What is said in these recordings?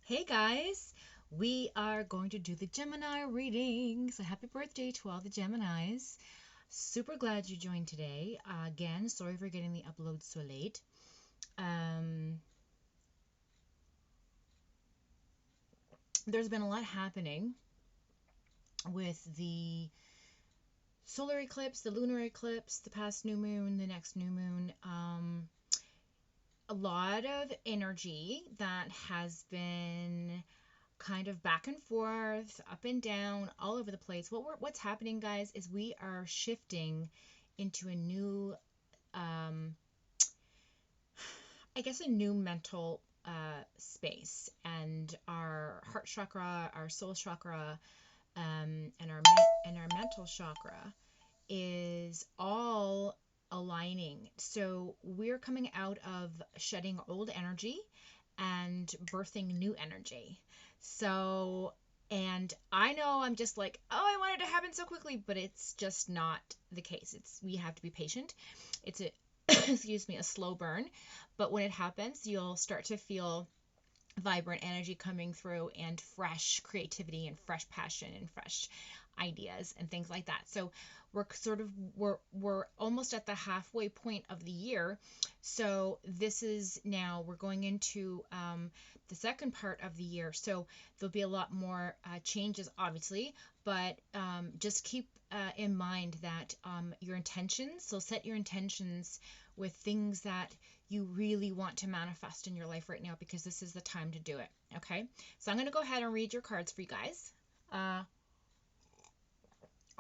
Hey guys, we are going to do the Gemini reading. So happy birthday to all the Geminis. Super glad you joined today. Again, sorry for getting the upload so late. Um, there's been a lot happening with the solar eclipse, the lunar eclipse, the past new moon, the next new moon. A lot of energy that has been kind of back and forth, up and down, all over the place. What's happening, guys, is we are shifting into a new, um, I guess, a new mental space, and our heart chakra, our soul chakra, and our mental chakra is all aligning. So we're coming out of shedding old energy and birthing new energy. So, and I know I'm just like, oh, I want it to happen so quickly, but it's just not the case. We have to be patient. It's a, excuse me, a slow burn. But when it happens, you'll start to feel vibrant energy coming through and fresh creativity and fresh passion and fresh ideas and things like that. So we're almost at the halfway point of the year. So this is now we're going into the second part of the year. So there'll be a lot more changes, obviously, but just keep in mind that your intentions. So set your intentions with things that you really want to manifest in your life right now, because this is the time to do it. Okay, so I'm going to go ahead and read your cards for you guys.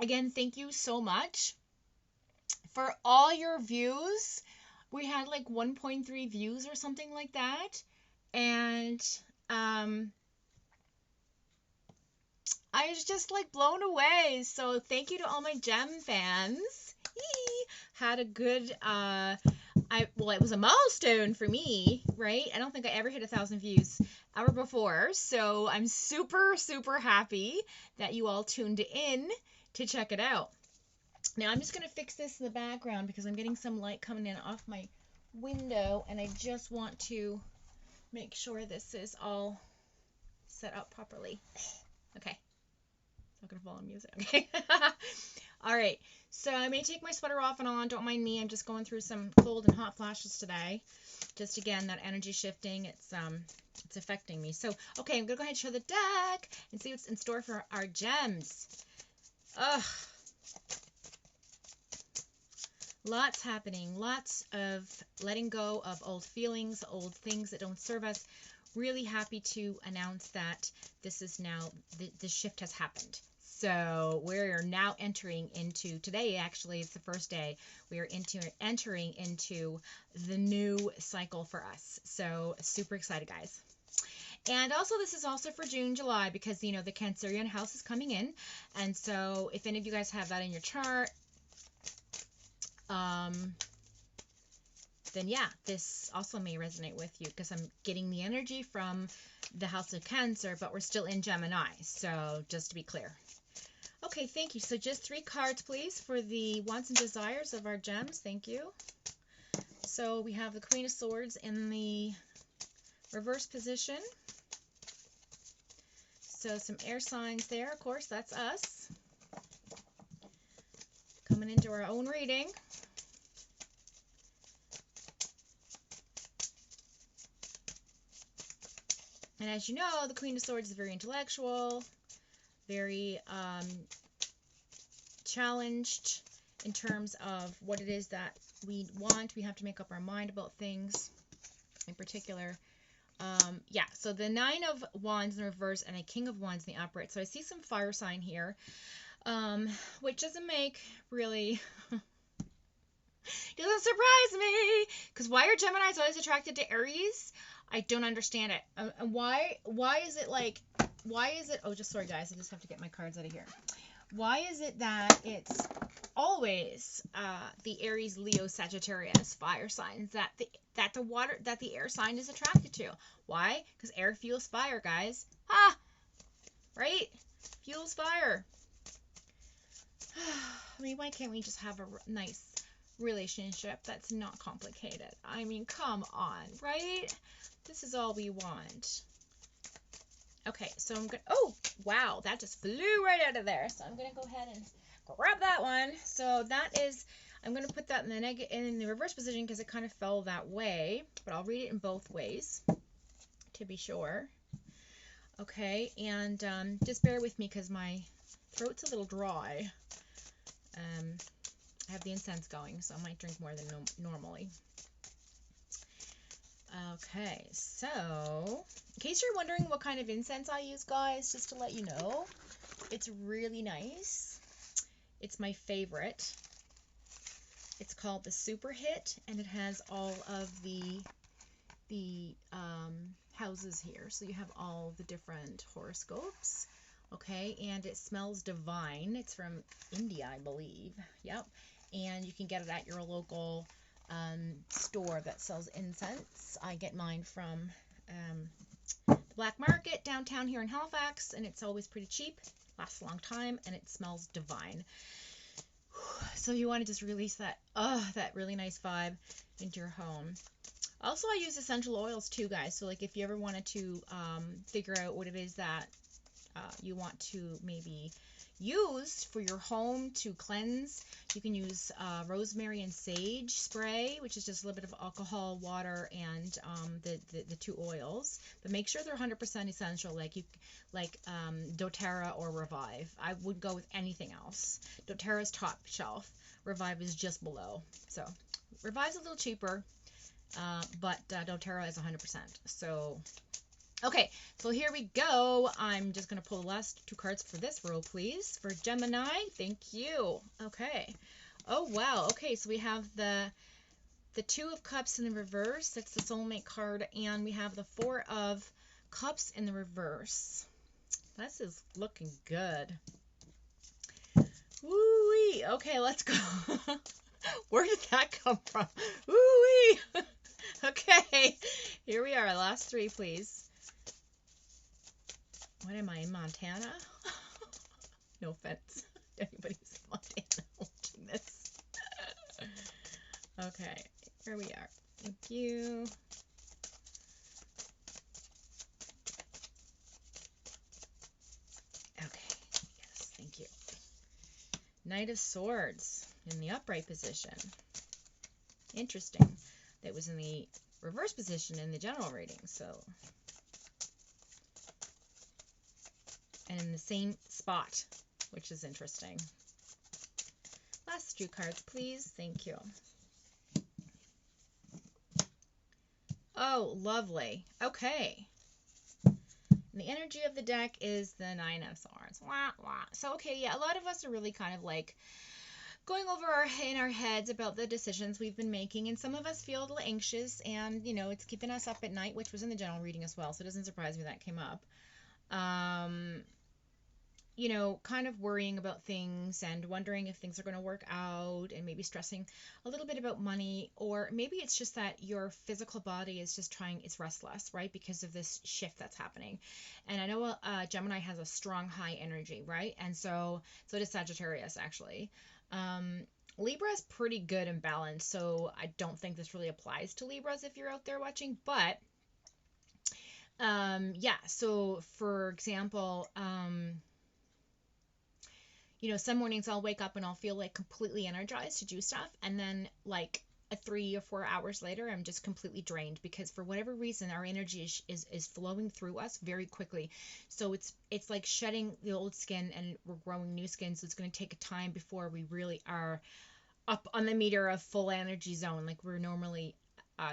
Again, thank you so much for all your views. We had like 1.3 views or something like that. And um, I was just like blown away. So thank you to all my gem fans. Had a good it was a milestone for me, right? I don't think I ever hit 1,000 views ever before. So I'm super happy that you all tuned in to check it out. Now I'm just going to fix this in the background because I'm getting some light coming in off my window, and I just want to make sure this is all set up properly. Okay. It's not going to fall on music. Okay. All right. So I may take my sweater off and on. Don't mind me. I'm just going through some cold and hot flashes today. Just again, that energy shifting, it's affecting me. So, okay, I'm going to go ahead and show the deck and see what's in store for our gems. Ugh. Lots happening, lots of letting go of old feelings, old things that don't serve us. Really happy to announce that this is now, the shift has happened. So we're now entering into, today actually it's the first day, we are entering into the new cycle for us. So super excited, guys. And also this is also for June, July, because, the Cancerian house is coming in. And so if any of you guys have that in your chart, then yeah, this also may resonate with you, because I'm getting the energy from the House of Cancer, but we're still in Gemini, so just to be clear. Okay, thank you. So just 3 cards, please, for the wants and desires of our gems. Thank you. So we have the Queen of Swords in the reverse position. So some air signs there, of course, that's us. Coming into our own reading. And as you know, the Queen of Swords is very intellectual, very challenged in terms of what it is that we want. We have to make up our mind about things in particular. Yeah, so the 9 of Wands in reverse and a King of Wands in the upright. So I see some fire sign here, which doesn't make really... doesn't surprise me, because why are Geminis always attracted to Aries? I don't understand it. And why is it like, oh, just sorry guys, I just have to get my cards out of here. Why is it that it's always the Aries, Leo, Sagittarius fire signs that the air sign is attracted to? Why? Because air fuels fire, guys. Right? Fuels fire. I mean, why can't we just have a nice relationship that's not complicated? I mean, come on, right? This is all we want. Okay, so I'm gonna, oh, wow, that just flew right out of there. So I'm gonna go ahead and grab that one. So that is, I'm gonna put that in the reverse position because it kind of fell that way, but I'll read it in both ways to be sure. Okay, and just bear with me because my throat's a little dry. I have the incense going, so I might drink more than normally. Okay, so in case you're wondering what kind of incense I use, guys, just to let you know, it's really nice. It's my favorite. It's called the Super Hit, and it has all of the houses here. So you have all the different horoscopes, okay, and it smells divine. It's from India, I believe. Yep, and you can get it at your local store that sells incense. I get mine from the black market downtown here in Halifax, and it's always pretty cheap, lasts a long time, and it smells divine. So you want to just release that really nice vibe into your home. Also, I use essential oils too, guys. So like if you ever wanted to figure out what it is that you want to maybe use for your home to cleanse, you can use rosemary and sage spray, which is just a little bit of alcohol, water, and the two oils. But make sure they're 100% essential, like doTERRA or Revive. I would go with anything else. doTERRA's top shelf. Revive is just below. So Revive's a little cheaper, but doTERRA is 100%. So okay, so here we go. I'm just going to pull the last two cards for this row, please. For Gemini, thank you. Okay. Oh, wow. Okay, so we have the Two of Cups in the reverse. That's the soulmate card. And we have the Four of Cups in the reverse. This is looking good. Woo-wee. Okay, let's go. Where did that come from? Woo-wee. Okay, here we are. Last three, please. What am I, in Montana? No offense. Anybody's in Montana watching this. Okay, here we are. Thank you. Okay, yes, thank you. Knight of Swords in the upright position. Interesting. That was in the reverse position in the general reading, so. And in the same spot, which is interesting. Last two cards, please. Thank you. Oh, lovely. Okay. And the energy of the deck is the Nine of Swords. Wah, wah. So, okay, yeah, a lot of us are really kind of like going over in our heads about the decisions we've been making, and some of us feel a little anxious, and, you know, it's keeping us up at night, which was in the general reading as well, so it doesn't surprise me that came up. You know, kind of worrying about things and wondering if things are going to work out, and maybe stressing a little bit about money, or maybe it's just that your physical body is just it's restless, right? Because of this shift that's happening. And I know Gemini has a strong high energy, right? And so does Sagittarius, actually. Libra is pretty good and balanced, so I don't think this really applies to Libras if you're out there watching, but yeah, so for example, you know, some mornings I'll wake up and I'll feel like completely energized to do stuff, and then like 3 or 4 hours later I'm just completely drained, because for whatever reason our energy is flowing through us very quickly. So it's like shedding the old skin and we're growing new skin, so it's going to take a time before we really are up on the meter of full energy zone like we're normally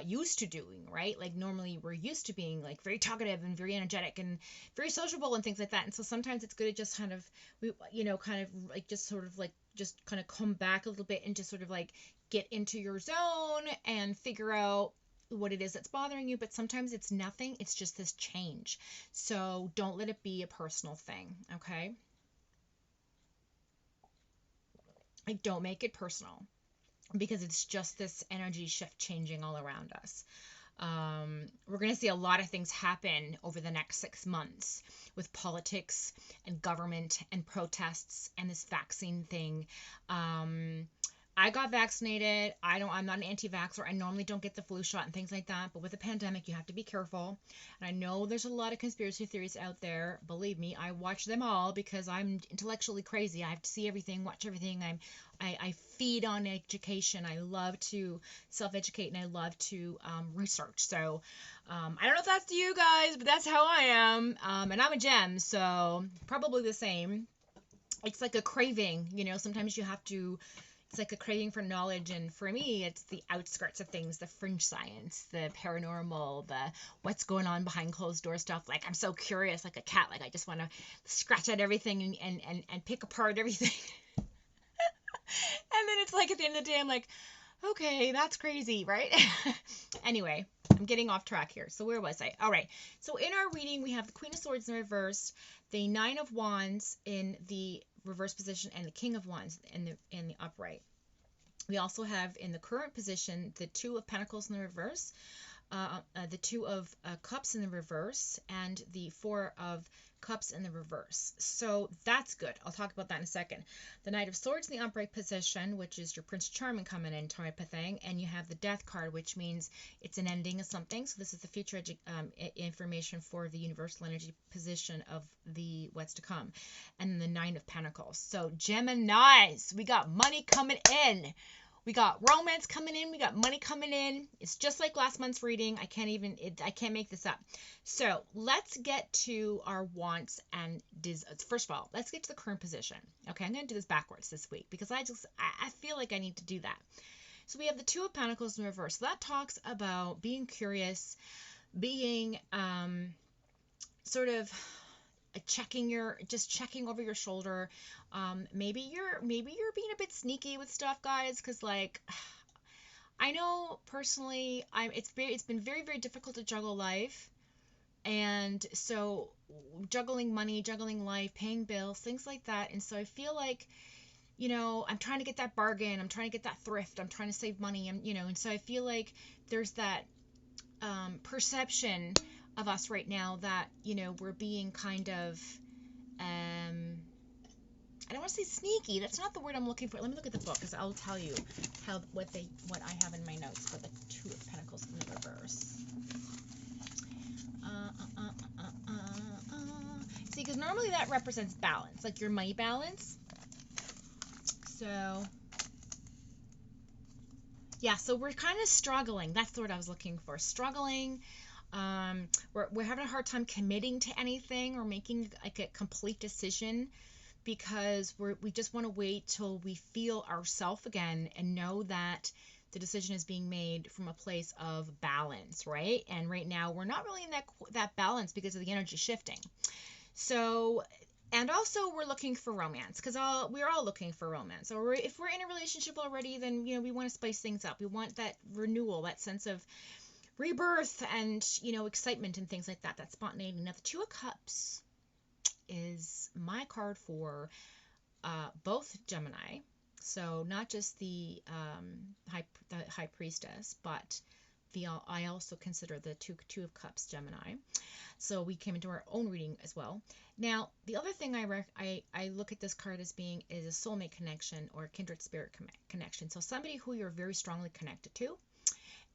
used to doing, right? Like normally we're used to being like very talkative and very energetic and very sociable and things like that. And so sometimes it's good to just kind of, kind of like just sort of like just kind of come back a little bit and just sort of like get into your zone and figure out what it is that's bothering you. But sometimes it's nothing. It's just this change. So don't let it be a personal thing. Okay. Like don't make it personal, because it's just this energy shift changing all around us. We're going to see a lot of things happen over the next 6 months with politics and government and protests and this vaccine thing. I got vaccinated. I'm not an anti-vaxxer. I normally don't get the flu shot and things like that. But with the pandemic, you have to be careful. And I know there's a lot of conspiracy theories out there. Believe me, I watch them all because I'm intellectually crazy. I have to see everything, watch everything. I feed on education. I love to self-educate and I love to research. So I don't know if that's you guys, but that's how I am. And I'm a gem, so probably the same. It's like a craving, sometimes you have to, it's like a craving for knowledge, and for me it's the outskirts of things, the fringe science, the paranormal, the what's going on behind closed door stuff. Like, I'm so curious, like a cat, like I just want to scratch at everything and pick apart everything. And then it's like at the end of the day I'm like, okay, that's crazy, right? Anyway, I'm getting off track here. So where was I? All right. So in our reading, we have the Queen of Swords in reverse, the Nine of Wands in the reverse position, and the King of Wands in the upright. We also have in the current position the Two of Pentacles in the reverse, the Two of Cups in the reverse, and the Four of Cups in the reverse. So that's good. I'll talk about that in a second. The Knight of Swords in the upright position, which is your Prince Charming coming in type of thing, and you have the Death card, which means it's an ending of something. So this is the future information for the universal energy position of the what's to come. And then the Nine of Pentacles. So Geminis, we got money coming in. We got romance coming in. We got money coming in. It's just like last month's reading. I can't make this up. So let's get to our wants and first of all, let's get to the current position. Okay, I'm going to do this backwards this week because I feel like I need to do that. So we have the Two of Pentacles in reverse. So that talks about being curious, being sort of checking over your shoulder. Maybe you're being a bit sneaky with stuff, guys, because like I know personally it's been very, very difficult to juggle life, and so juggling money, juggling life, paying bills, things like that. And so I feel like, I'm trying to get that bargain, I'm trying to get that thrift, I'm trying to save money, and so I feel like there's that perception of us right now that we're being kind of I don't want to say sneaky. That's not the word I'm looking for. Let me look at the book because I'll tell you what I have in my notes for the Two of Pentacles in the reverse. See, because normally that represents balance, like your money balance. So yeah, so we're kind of struggling. That's the word I was looking for. Struggling. We're having a hard time committing to anything or making like a complete decision, because we just want to wait till we feel ourselves again and know that the decision is being made from a place of balance, right? And right now we're not really in that balance because of the energy shifting. So, and also we're looking for romance, because we're all looking for romance. Or if we're in a relationship already, then we want to spice things up. We want that renewal, that sense of rebirth and excitement and things like that, that spontaneity. Now the Two of Cups is my card for both Gemini, so not just the high priestess, but I also consider the two of Cups Gemini. So we came into our own reading as well. Now the other thing I look at this card as being is a soulmate connection or a kindred spirit connection. So somebody who you're very strongly connected to,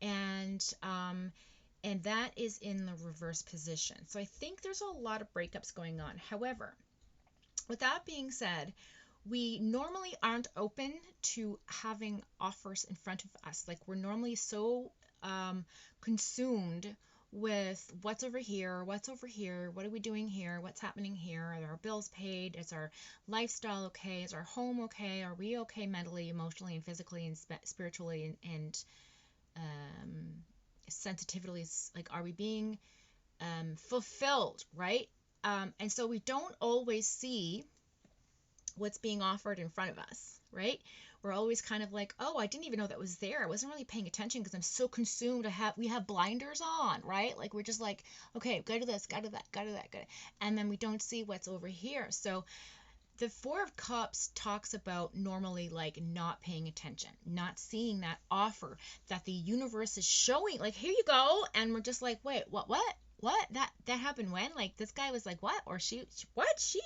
and that is in the reverse position. So I think there's a lot of breakups going on. However, with that being said, we normally aren't open to having offers in front of us. Like, we're normally so consumed with what's over here, what are we doing here, what's happening here, are our bills paid, is our lifestyle okay, is our home okay, are we okay mentally, emotionally, and physically, and spiritually, and sensitively, like, are we being fulfilled, right? And so we don't always see what's being offered in front of us, right? We're always kind of like, oh, I didn't even know that was there. I wasn't really paying attention because I'm so consumed. We have blinders on, right? Like, we're just like, okay, go to this, go to that, go to that, go to, and then we don't see what's over here. So the Four of Cups talks about normally like not paying attention, not seeing that offer that the universe is showing, like, here you go, and we're just like, wait, what that happened when? Like, this guy was like, what? Or she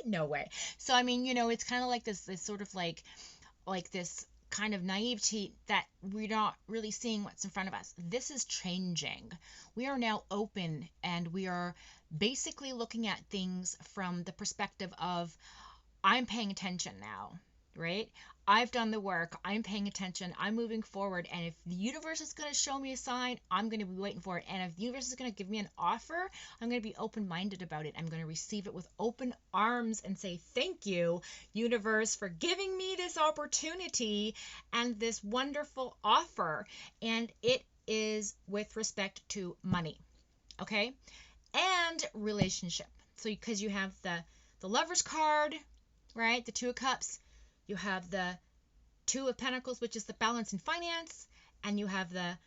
no way. So I mean, it's kind of like this sort of like this kind of naivety that we're not really seeing what's in front of us. This is changing. We are now open, and we are basically looking at things from the perspective of, I'm paying attention now, right? I've done the work. I'm paying attention. I'm moving forward. And if the universe is going to show me a sign, I'm going to be waiting for it. And if the universe is going to give me an offer, I'm going to be open-minded about it. I'm going to receive it with open arms and say, thank you, universe, for giving me this opportunity and this wonderful offer. And it is with respect to money, okay? And relationship. So because you have the Lover's card, right? The Two of Cups. You have the Two of Pentacles, which is the balance in finance, and you have the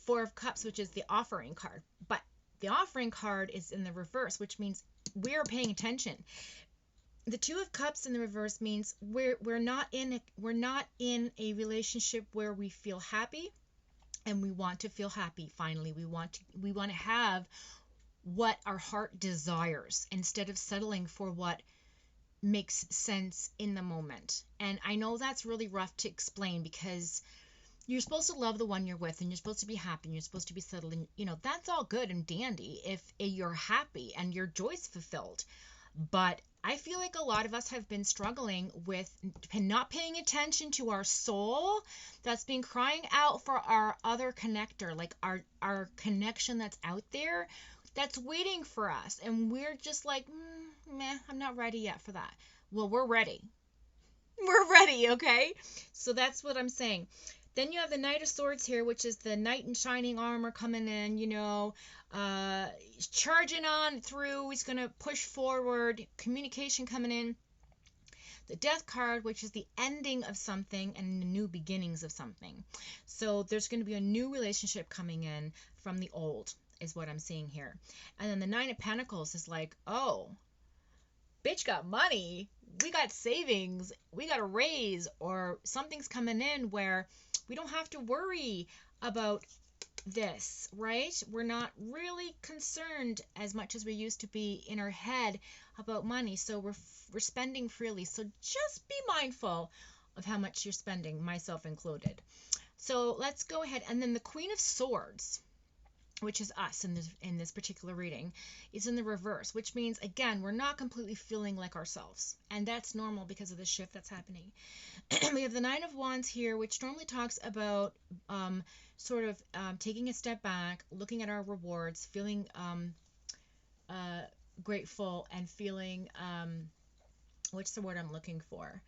Four of Cups, which is the offering card. But the offering card is in the reverse, which means we're paying attention. The Two of Cups in the reverse means we're not in a relationship where we feel happy, and we want to feel happy. Finally, we want to have what our heart desires instead of settling for what makes sense in the moment. And I know that's really rough to explain, because you're supposed to love the one you're with, and you're supposed to be happy, and you're supposed to be settled, and that's all good and dandy if you're happy and your joy's fulfilled. But I feel like a lot of us have been struggling with not paying attention to our soul that's been crying out for our other connector, like our connection that's out there, that's waiting for us. And we're just like, meh, I'm not ready yet for that. Well, we're ready. We're ready, okay? So that's what I'm saying. Then you have the Knight of Swords here, which is the knight in shining armor coming in, charging on through. He's going to push forward, communication coming in. The Death card, which is the ending of something and the new beginnings of something. So there's going to be a new relationship coming in from the old, is what I'm seeing here. And then the Nine of Pentacles is like, oh, bitch got money, we got savings, we got a raise, or something's coming in where we don't have to worry about this, right? We're not really concerned as much as we used to be in our head about money. So we're spending freely. So just be mindful of how much you're spending, myself included. So let's go ahead. And then the Queen of Swords, which is us in this particular reading, is in the reverse, which means, again, we're not completely feeling like ourselves. And that's normal because of the shift that's happening. We have the Nine of Wands here, which normally talks about taking a step back, looking at our rewards, feeling grateful, and feeling, what's the word I'm looking for?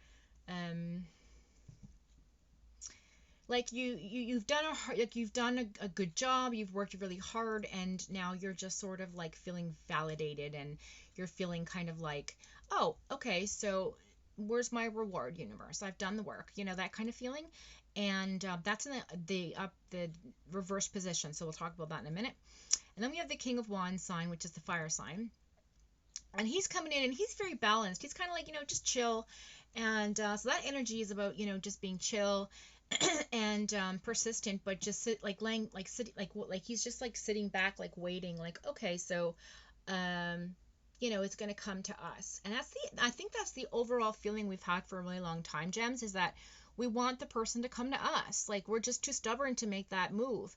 Like you've done a good job, you've worked really hard, and now you're just sort of like feeling validated, and you're feeling kind of like, oh, okay, so where's my reward, universe? I've done the work, that kind of feeling. And that's in the reverse position, so we'll talk about that in a minute. And then we have the King of Wands sign, which is the fire sign, and he's coming in, and he's very balanced. He's kind of like, just chill. And so that energy is about, just being chill and persistent, but just he's just like sitting back, like waiting, like, okay, so it's going to come to us. And I think that's the overall feeling we've had for a really long time, Gems, is that we want the person to come to us. Like, we're just too stubborn to make that move.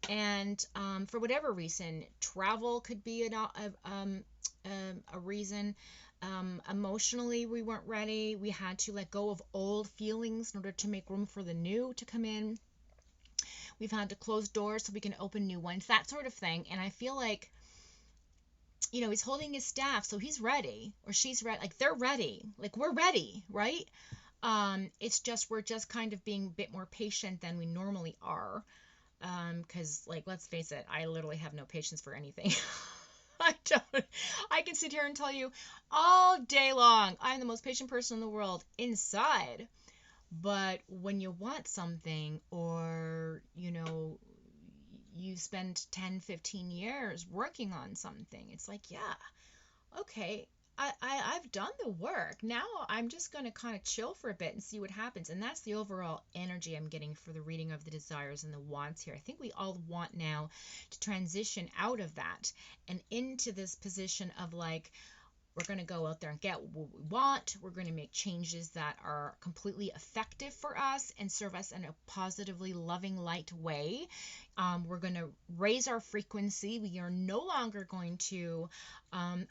And for whatever reason, travel could be a reason. Emotionally, we weren't ready. We had to let go of old feelings in order to make room for the new to come in. We've had to close doors so we can open new ones, that sort of thing. And I feel like, he's holding his staff, so he's ready, or she's ready. Like, they're ready. Like, we're ready, right? It's just, we're just kind of being a bit more patient than we normally are. Because, like, let's face it, I literally have no patience for anything. I don't. I can sit here and tell you all day long, I'm the most patient person in the world inside. But when you want something, or, you spend 10, 15 years working on something, it's like, yeah, okay, I've done the work. Now I'm just going to kind of chill for a bit and see what happens. And that's the overall energy I'm getting for the reading of the desires and the wants here. I think we all want now to transition out of that and into this position of like, We're going to go out there and get what we want. We're going to make changes that are completely effective for us and serve us in a positively loving, light way. We're going to raise our frequency. We are no longer going to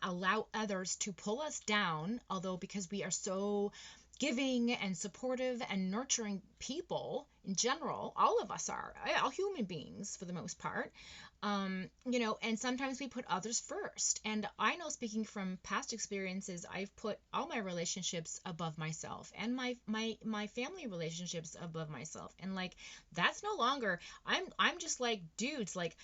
allow others to pull us down, although because we are so giving and supportive and nurturing people in general, all of us are, all human beings for the most part. And sometimes we put others first. And I know, speaking from past experiences, I've put all my relationships above myself and my family relationships above myself. And like, that's no longer, I'm just like, dudes, like,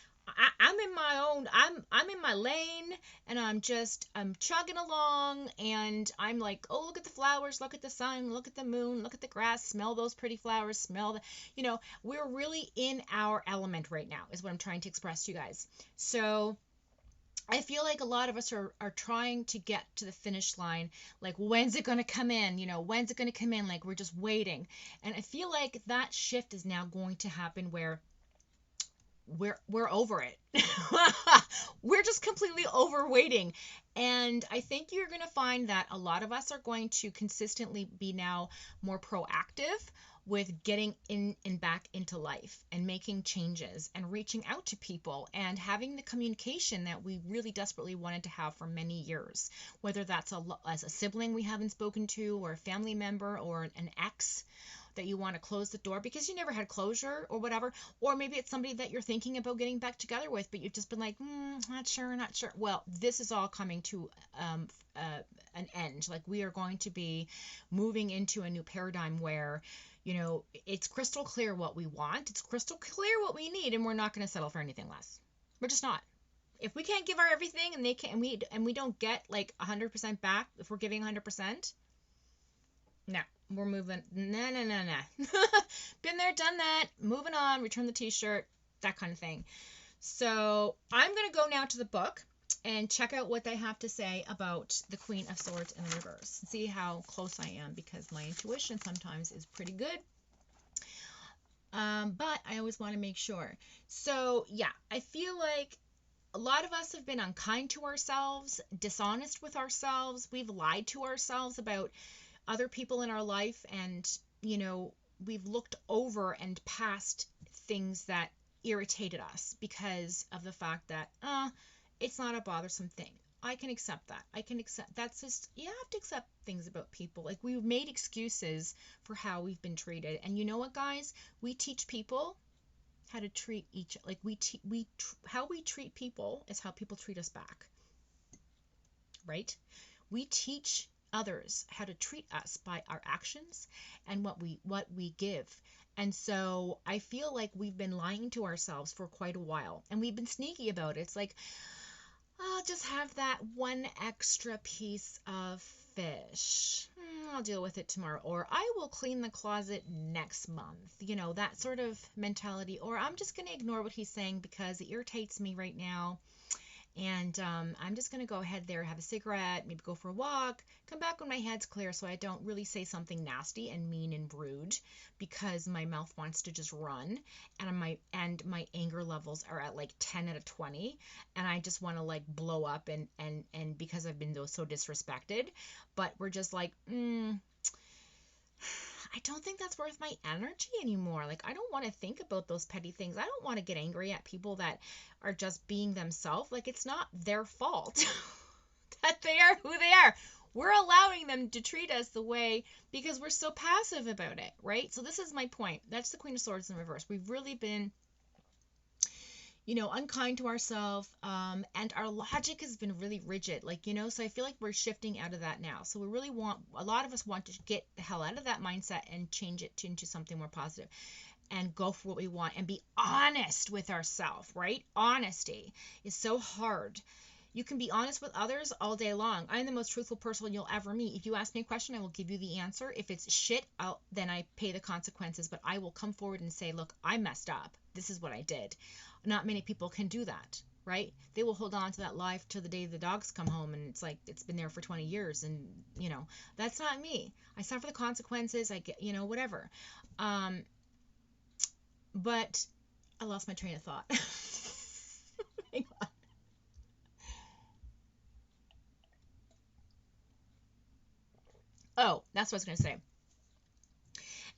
I'm in my own, I'm in my lane, and I'm chugging along, and I'm like, oh, look at the flowers, look at the sun, look at the moon, look at the grass, smell those pretty flowers, smell the, we're really in our element right now, is what I'm trying to express to you guys. So I feel like a lot of us are trying to get to the finish line. Like, when's it going to come in? When's it going to come in? Like, we're just waiting. And I feel like that shift is now going to happen where we're over it. We're just completely over waiting. And I think you're going to find that a lot of us are going to consistently be now more proactive with getting in and back into life and making changes and reaching out to people and having the communication that we really desperately wanted to have for many years, whether that's as a sibling we haven't spoken to, or a family member, or an ex that you want to close the door because you never had closure or whatever, or maybe it's somebody that you're thinking about getting back together with, but you've just been like, not sure. Well, this is all coming to an end. Like, we are going to be moving into a new paradigm where, it's crystal clear what we want, it's crystal clear what we need, and we're not going to settle for anything less. We're just not. If we can't give our everything and they can, and we don't get like 100% back, if we're giving 100%, no, we're moving. Nah. Been there, done that. Moving on. Return the t-shirt. That kind of thing. So I'm going to go now to the book and check out what they have to say about the Queen of Swords in reverse. See how close I am, because my intuition sometimes is pretty good. But I always want to make sure. So yeah, I feel like a lot of us have been unkind to ourselves, dishonest with ourselves. We've lied to ourselves about other people in our life, and we've looked over and past things that irritated us because of the fact that it's not a bothersome thing. I can accept that. That's just, you have to accept things about people. Like, we've made excuses for how we've been treated. And you know what, guys? We teach people how to treat how we treat people is how people treat us back. Right? We teach others how to treat us by our actions and what we give. And so I feel like we've been lying to ourselves for quite a while, and we've been sneaky about it. It's like, I'll just have that one extra piece of fish. I'll deal with it tomorrow, or I will clean the closet next month. That sort of mentality. Or I'm just going to ignore what he's saying because it irritates me right now. And I'm just going to go ahead there, have a cigarette, maybe go for a walk, come back when my head's clear so I don't really say something nasty and mean and rude, because my mouth wants to just run, and my anger levels are at like 10 out of 20, and I just want to like blow up and because I've been so disrespected. But we're just like, I don't think that's worth my energy anymore. Like, I don't want to think about those petty things. I don't want to get angry at people that are just being themselves. Like, it's not their fault that they are who they are. We're allowing them to treat us the way because we're so passive about it, right? So this is my point. That's the Queen of Swords in reverse. We've really been, unkind to ourselves, and our logic has been really rigid, so I feel like we're shifting out of that now. So we really a lot of us want to get the hell out of that mindset and change it into something more positive and go for what we want and be honest with ourselves, right? Honesty is so hard. You can be honest with others all day long. I'm the most truthful person you'll ever meet. If you ask me a question, I will give you the answer. If it's shit, then I pay the consequences, but I will come forward and say, look, I messed up. This is what I did. Not many people can do that, right? They will hold on to that lie till the day the dogs come home, and it's like it's been there for 20 years, and that's not me. I suffer the consequences. I get, whatever. But I lost my train of thought. Hang on. Oh, that's what I was going to say.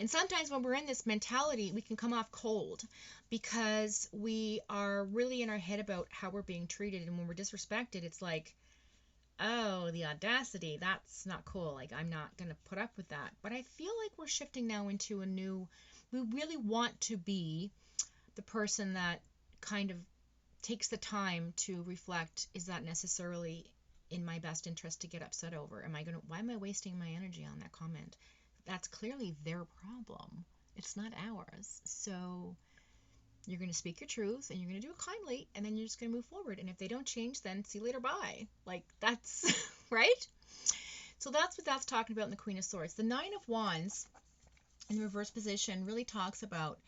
And sometimes when we're in this mentality, we can come off cold because we are really in our head about how we're being treated. And when we're disrespected, it's like, oh, the audacity, that's not cool. Like, I'm not going to put up with that. But I feel like we're shifting now into a new, we really want to be the person that kind of takes the time to reflect, is that necessarily in my best interest to get upset over? Why am I wasting my energy on that comment? That's clearly their problem. It's not ours. So you're going to speak your truth and you're going to do it kindly, and then you're just going to move forward. And if they don't change, then see you later, bye. Like, that's right. So that's what that's talking about in the Queen of Swords. The Nine of Wands in reverse position really talks about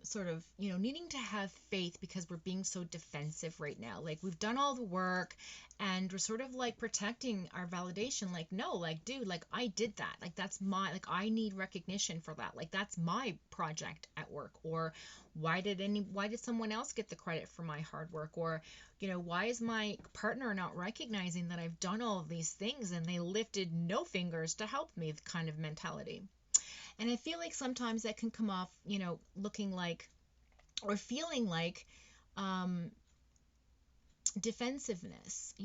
sort of, needing to have faith because we're being so defensive right now. Like, we've done all the work and we're sort of like protecting our validation. Like, no, like, dude, like, I did that. Like, that's like, I need recognition for that. Like, that's my project at work. Or why did someone else get the credit for my hard work? Or, why is my partner not recognizing that I've done all of these things and they lifted no fingers to help me, kind of mentality. And I feel like sometimes that can come off, looking like or feeling like defensiveness,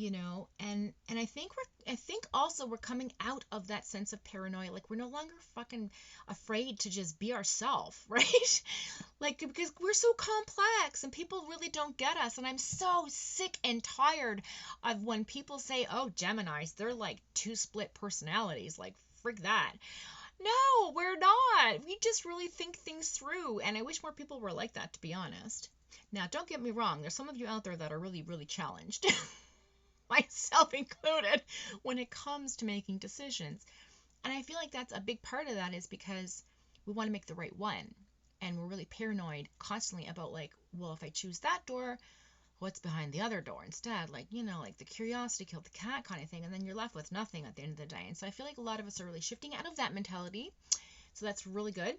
and I think also we're coming out of that sense of paranoia. Like, we're no longer fucking afraid to just be ourselves, right? Like, because we're so complex and people really don't get us. And I'm so sick and tired of when people say, oh, Geminis, they're like two split personalities. Like, frig that. No, we're not. We just really think things through. And I wish more people were like that, to be honest. Now, don't get me wrong. There's some of you out there that are really, really challenged, myself included, when it comes to making decisions. And I feel like that's a big part of that is because we want to make the right one. And we're really paranoid constantly about, like, well, if I choose that door, what's behind the other door instead? Like, like the curiosity killed the cat kind of thing. And then you're left with nothing at the end of the day. And so I feel like a lot of us are really shifting out of that mentality. So that's really good.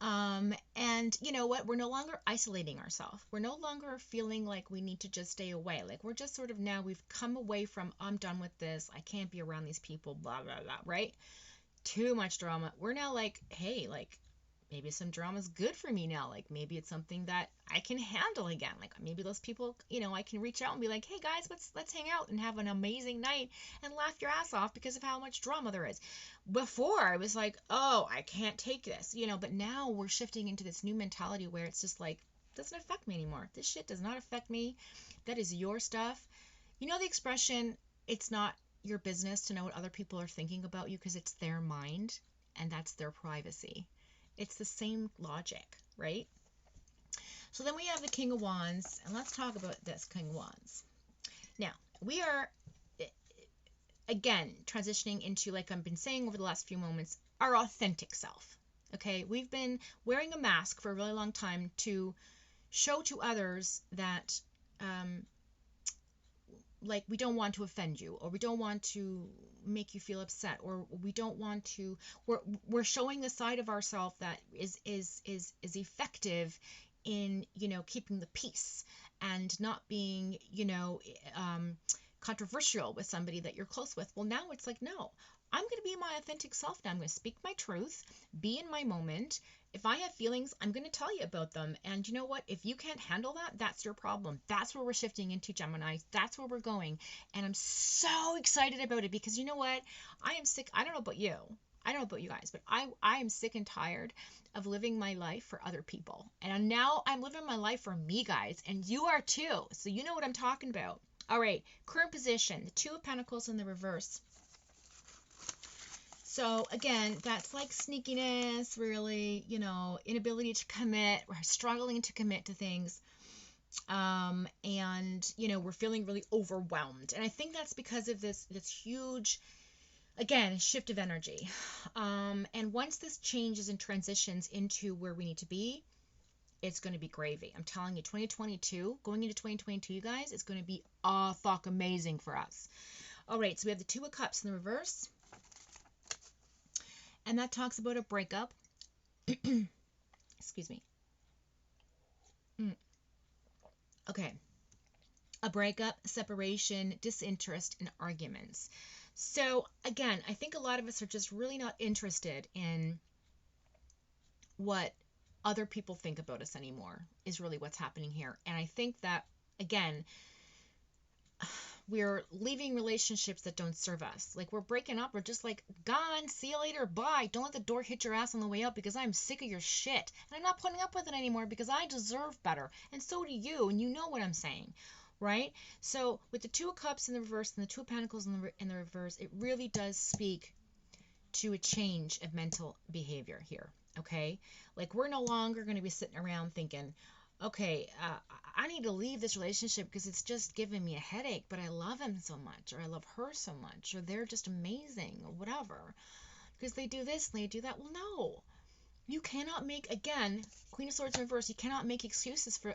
And you know what? We're no longer isolating ourselves. We're no longer feeling like we need to just stay away. Like, we're just sort of now, we've come away from, I'm done with this. I can't be around these people, blah, blah, blah, right? Too much drama. We're now like, hey, like, maybe some drama's good for me now. Like, maybe it's something that I can handle again. Like, maybe those people, I can reach out and be like, hey guys, let's hang out and have an amazing night and laugh your ass off because of how much drama there is. Before, I was like, oh, I can't take this, but now we're shifting into this new mentality where it's just like, doesn't affect me anymore. This shit does not affect me. That is your stuff. The expression, it's not your business to know what other people are thinking about you because it's their mind and that's their privacy. It's the same logic, right? So then we have the King of Wands, and let's talk about this King of Wands. Now, we are, again, transitioning into, like I've been saying over the last few moments, our authentic self, okay? We've been wearing a mask for a really long time to show to others that, like, we don't want to offend you, or we don't want to make you feel upset, or we don't want to, we're showing the side of ourselves that is effective in, keeping the peace and not being, controversial with somebody that you're close with. Well, now it's like, no, I'm going to be my authentic self now. I'm going to speak my truth, be in my moment. If I have feelings, I'm going to tell you about them. And you know what? If you can't handle that, that's your problem. That's where we're shifting into, Gemini. That's where we're going. And I'm so excited about it because you know what? I am sick. I don't know about you. I don't know about you guys, but I am sick and tired of living my life for other people. And now I'm living my life for me, guys. And you are too. So you know what I'm talking about. All right. Current position. The Two of Pentacles in the reverse. So again, that's like sneakiness, really, inability to commit. We're struggling to commit to things. And, we're feeling really overwhelmed. And I think that's because of this huge, again, shift of energy. And once this changes and transitions into where we need to be, it's going to be gravy. I'm telling you, 2022, going into 2022, you guys, it's going to be fuck amazing for us. All right, so we have the Two of Cups in the reverse. And that talks about a breakup. Excuse me. Okay. A breakup, separation, disinterest, and arguments. So again, I think a lot of us are just really not interested in what other people think about us anymore, is really what's happening here. And I think that, again, we're leaving relationships that don't serve us. Like, we're breaking up. We're just like, gone. See you later. Bye. Don't let the door hit your ass on the way out, because I'm sick of your shit. And I'm not putting up with it anymore because I deserve better. And so do you. And you know what I'm saying, right? So with the Two of Cups in the reverse and the Two of Pentacles in the reverse, it really does speak to a change of mental behavior here. Okay? Like, we're no longer going to be sitting around thinking, okay, I need to leave this relationship because it's just giving me a headache, but I love him so much, or I love her so much, or they're just amazing, or whatever, because they do this and they do that. Well, no. You cannot make, again, Queen of Swords in reverse, you cannot make excuses for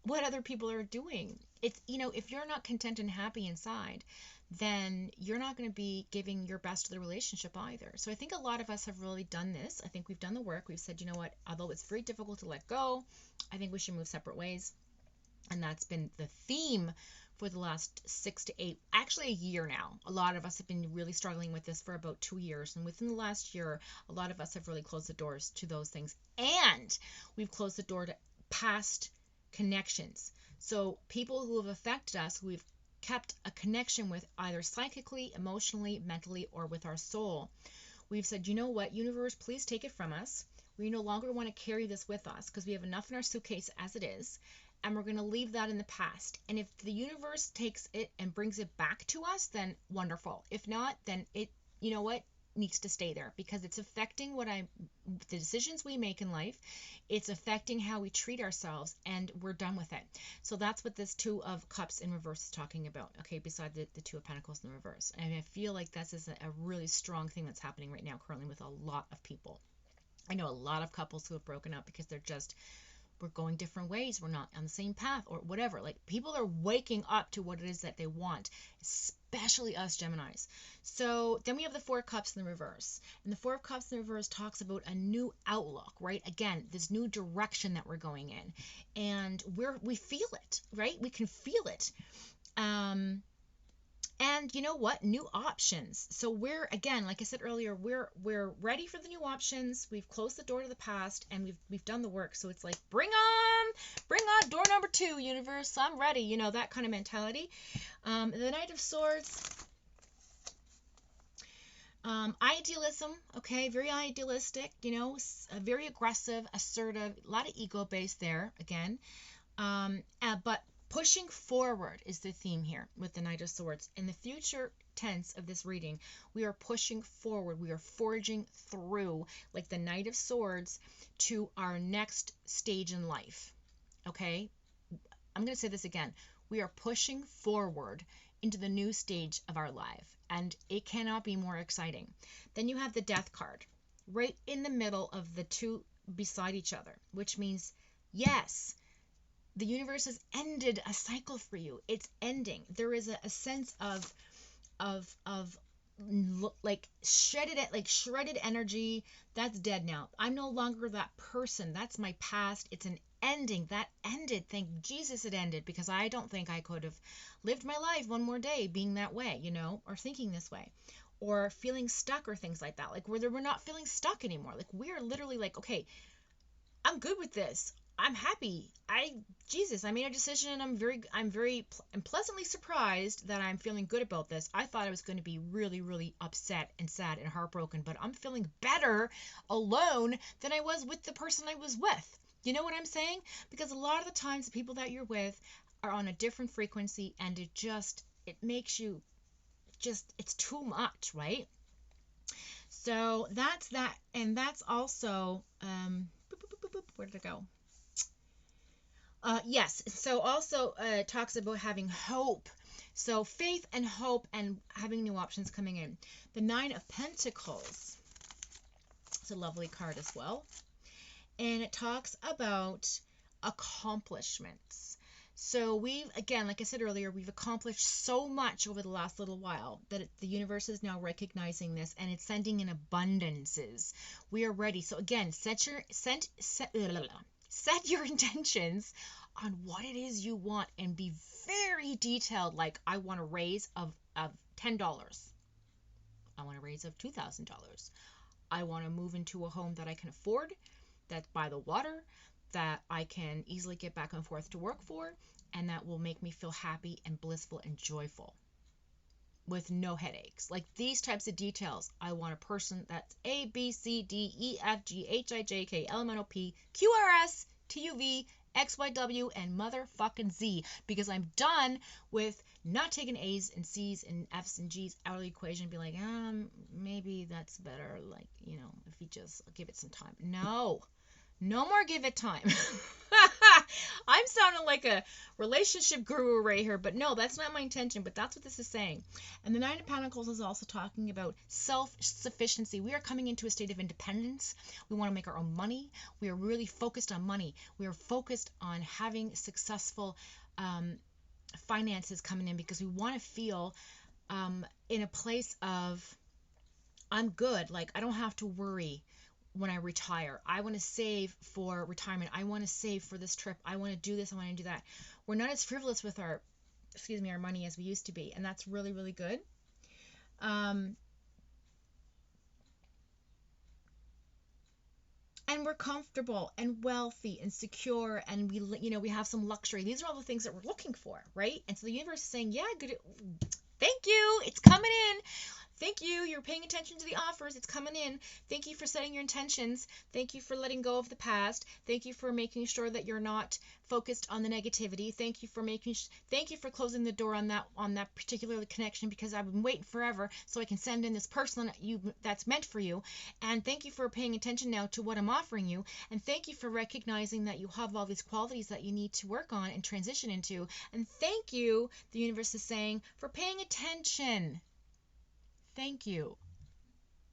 what other people are doing. It's, if you're not content and happy inside, then you're not going to be giving your best to the relationship either. So I think a lot of us have really done this. I think we've done the work. We've said, you know what, although it's very difficult to let go, I think we should move separate ways. And that's been the theme for the last 6 to 8, actually a year now. A lot of us have been really struggling with this for about 2 years. And within the last year, a lot of us have really closed the doors to those things. And we've closed the door to past connections. So people who have affected us, who we've kept a connection with, either psychically, emotionally, mentally, or with our soul, we've said, you know what, universe, please take it from us. We no longer want to carry this with us because we have enough in our suitcase as it is, and we're going to leave that in the past. And if the universe takes it and brings it back to us, then wonderful. If not, then it, you know what, needs to stay there, because it's affecting the decisions we make in life. It's affecting how we treat ourselves, and we're done with it. So that's what this Two of Cups in reverse is talking about, okay, beside the Two of Pentacles in the reverse. And I feel like this is a really strong thing that's happening right now currently with a lot of people. I know a lot of couples who have broken up because we're going different ways. We're not on the same path, or whatever. Like, people are waking up to what it is that they want, especially us Geminis. So then we have the Four of Cups in the reverse. And the Four of Cups in the reverse talks about a new outlook, right? Again, this new direction that we're going in. And we feel it, right? We can feel it. And you know what? New options. So we're, again, like I said earlier, we're ready for the new options. We've closed the door to the past, and we've done the work. So it's like, bring on door number 2, universe. I'm ready. That kind of mentality. The Knight of Swords. Idealism, okay, very idealistic, very aggressive, assertive, a lot of ego based there, again. But pushing forward is the theme here with the Knight of Swords. In the future tense of this reading, we are pushing forward. We are forging through, like the Knight of Swords, to our next stage in life. Okay? I'm going to say this again. We are pushing forward into the new stage of our life, and it cannot be more exciting. Then you have the Death card right in the middle of the two beside each other, which means, yes, the universe has ended a cycle for you. It's ending. There is a sense of like shredded energy that's dead now. I'm no longer that person. That's my past. It's an ending. That ended. Thank Jesus it ended, because I don't think I could have lived my life one more day being that way, or thinking this way, or feeling stuck, or things like that. Like, where we're not feeling stuck anymore. Like, we're literally like, okay, I'm good with this. I'm happy. I made a decision, and I'm pleasantly surprised that I'm feeling good about this. I thought I was going to be really, really upset and sad and heartbroken, but I'm feeling better alone than I was with the person I was with. You know what I'm saying? Because a lot of the times the people that you're with are on a different frequency, and it makes you it's too much, right? So that's that. And that's also, where did it go? Yes, so also talks about having hope. So faith and hope and having new options coming in. The Nine of Pentacles. It's a lovely card as well. And it talks about accomplishments. So we've, again, like I said earlier, we've accomplished so much over the last little while that the universe is now recognizing this, and it's sending in abundances. We are ready. So again, set your intentions on what it is you want, and be very detailed. Like, I want a raise of $10. I want a raise of $2,000. I want to move into a home that I can afford, that's by the water, that I can easily get back and forth to work for, and that will make me feel happy and blissful and joyful with no headaches. Like these types of details. I want a person that's A, B, C, D, E, F, G, H, I, J, K, L, M, N, O, P, Q, R, S, T, U, V, X, Y, W, and motherfucking Z, because I'm done with not taking A's and C's and F's and G's out of the equation and be like, maybe that's better, like, you know, if you just give it some time. No more give it time. I'm sounding like a relationship guru right here, but no, that's not my intention, but that's what this is saying. And the Nine of Pentacles is also talking about self-sufficiency. We are coming into a state of independence. We want to make our own money. We are really focused on money. We are focused on having successful finances coming in, because we want to feel in a place of, I'm good. Like, I don't have to worry when I retire. I want to save for retirement. I want to save for this trip. I want to do this. I want to do that. We're not as frivolous with our money as we used to be. And that's really, really good. And we're comfortable and wealthy and secure, and we have some luxury. These are all the things that we're looking for, right? And so the universe is saying, yeah, good. Thank you. It's coming in. Thank you. You're paying attention to the offers. It's coming in. Thank you for setting your intentions. Thank you for letting go of the past. Thank you for making sure that you're not focused on the negativity. Thank you for closing the door on that particular connection, because I've been waiting forever so I can send in this person that's meant for you. And thank you for paying attention now to what I'm offering you. And thank you for recognizing that you have all these qualities that you need to work on and transition into. And thank you, the universe is saying, for paying attention. Thank you.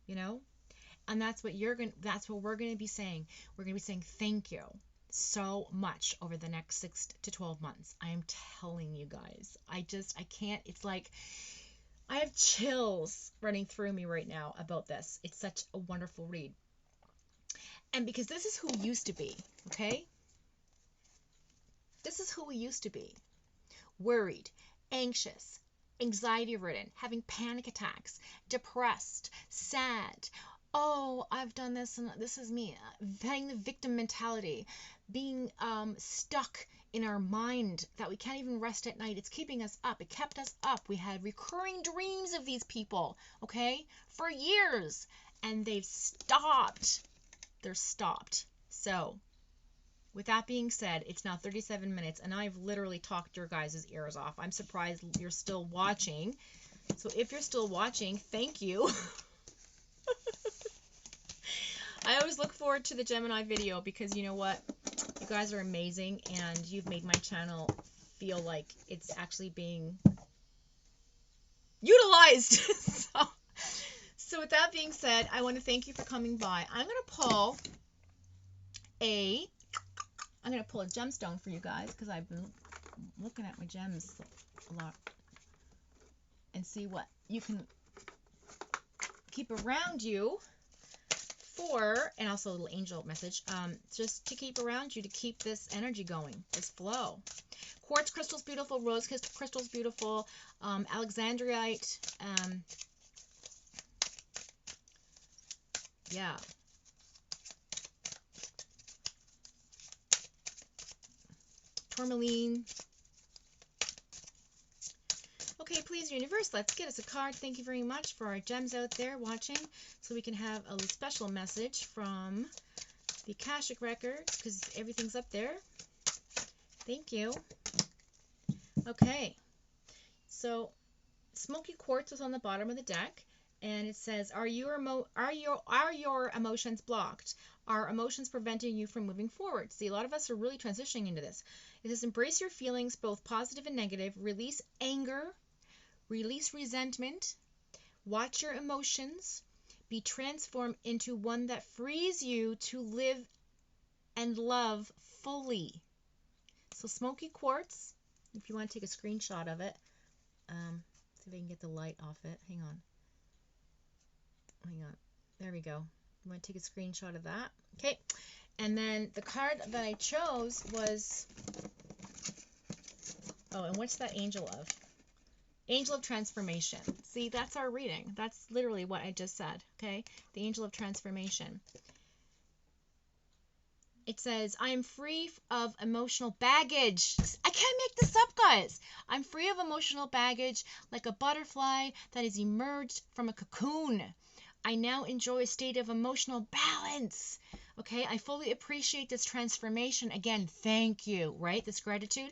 And that's what we're going to be saying. We're going to be saying thank you so much over the next 6 to 12 months. I am telling you guys. I can't. It's like I have chills running through me right now about this. It's such a wonderful read. And because this is who we used to be, okay? This is who we used to be. Worried, anxious, anxiety-ridden, having panic attacks, depressed, sad. Oh, I've done this and this is me. Having the victim mentality, being stuck in our mind that we can't even rest at night. It's keeping us up. It kept us up. We had recurring dreams of these people, okay, for years, and they've stopped. They're stopped. So, with that being said, it's now 37 minutes, and I've literally talked your guys' ears off. I'm surprised you're still watching. So if you're still watching, thank you. I always look forward to the Gemini video, because you know what? You guys are amazing, and you've made my channel feel like it's actually being utilized. So with that being said, I want to thank you for coming by. I'm going to pull a gemstone for you guys, because I've been looking at my gems a lot, and see what you can keep around you for, and also a little angel message, just to keep around you to keep this energy going, this flow. Quartz crystal's beautiful, rose crystal's beautiful, alexandrite, yeah. Tourmaline. Okay, please, universe, let's get us a card. Thank you very much for our gems out there watching, so we can have a special message from the Akashic Records, because everything's up there. Thank you. Okay, so smoky quartz is on the bottom of the deck, and it says, are your emotions blocked? Are emotions preventing you from moving forward? See, a lot of us are really transitioning into this. It says, embrace your feelings, both positive and negative. Release anger. Release resentment. Watch your emotions. Be transformed into one that frees you to live and love fully. So smoky quartz, if you want to take a screenshot of it. See if I can get the light off it. Hang on. There we go. You want to take a screenshot of that. Okay. And then the card that I chose was, oh, and what's that angel of? Angel of Transformation. See, that's our reading. That's literally what I just said, okay? The Angel of Transformation. It says, I am free of emotional baggage. I can't make this up, guys. I'm free of emotional baggage like a butterfly that has emerged from a cocoon. I now enjoy a state of emotional balance. Okay, I fully appreciate this transformation. Again, thank you, right? This gratitude.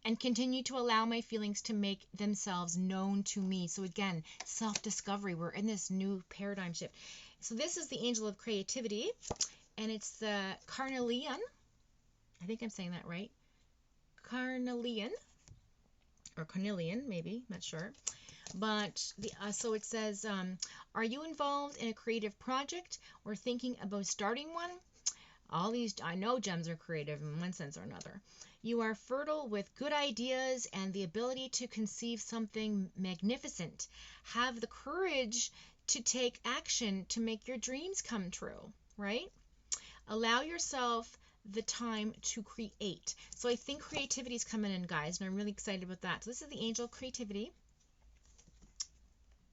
And continue to allow my feelings to make themselves known to me. So again, self-discovery. We're in this new paradigm shift. So this is the Angel of Creativity. And it's the carnelian. I think I'm saying that right. Carnelian. Or carnelian, maybe. Not sure. But so it says, are you involved in a creative project or thinking about starting one? All these, I know gems are creative in one sense or another. You are fertile with good ideas and the ability to conceive something magnificent. Have the courage to take action to make your dreams come true, right? Allow yourself the time to create. So I think creativity is coming in, guys, and I'm really excited about that. So this is the Angel of Creativity.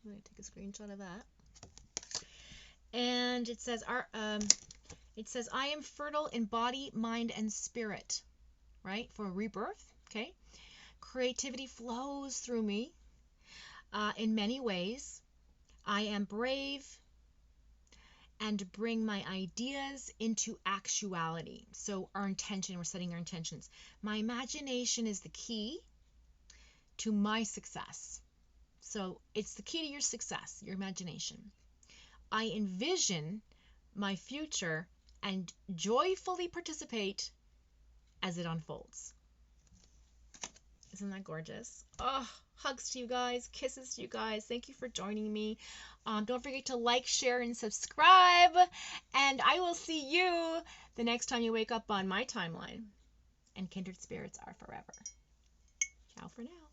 I'm going to take a screenshot of that. And it says, I am fertile in body, mind, and spirit, right? For rebirth, okay? Creativity flows through me in many ways. I am brave and bring my ideas into actuality. So our intention, we're setting our intentions. My imagination is the key to my success. So it's the key to your success, your imagination. I envision my future and joyfully participate as it unfolds. Isn't that gorgeous? Oh, hugs to you guys, kisses to you guys. Thank you for joining me. Don't forget to like, share, and subscribe. And I will see you the next time you wake up on my timeline. And kindred spirits are forever. Ciao for now.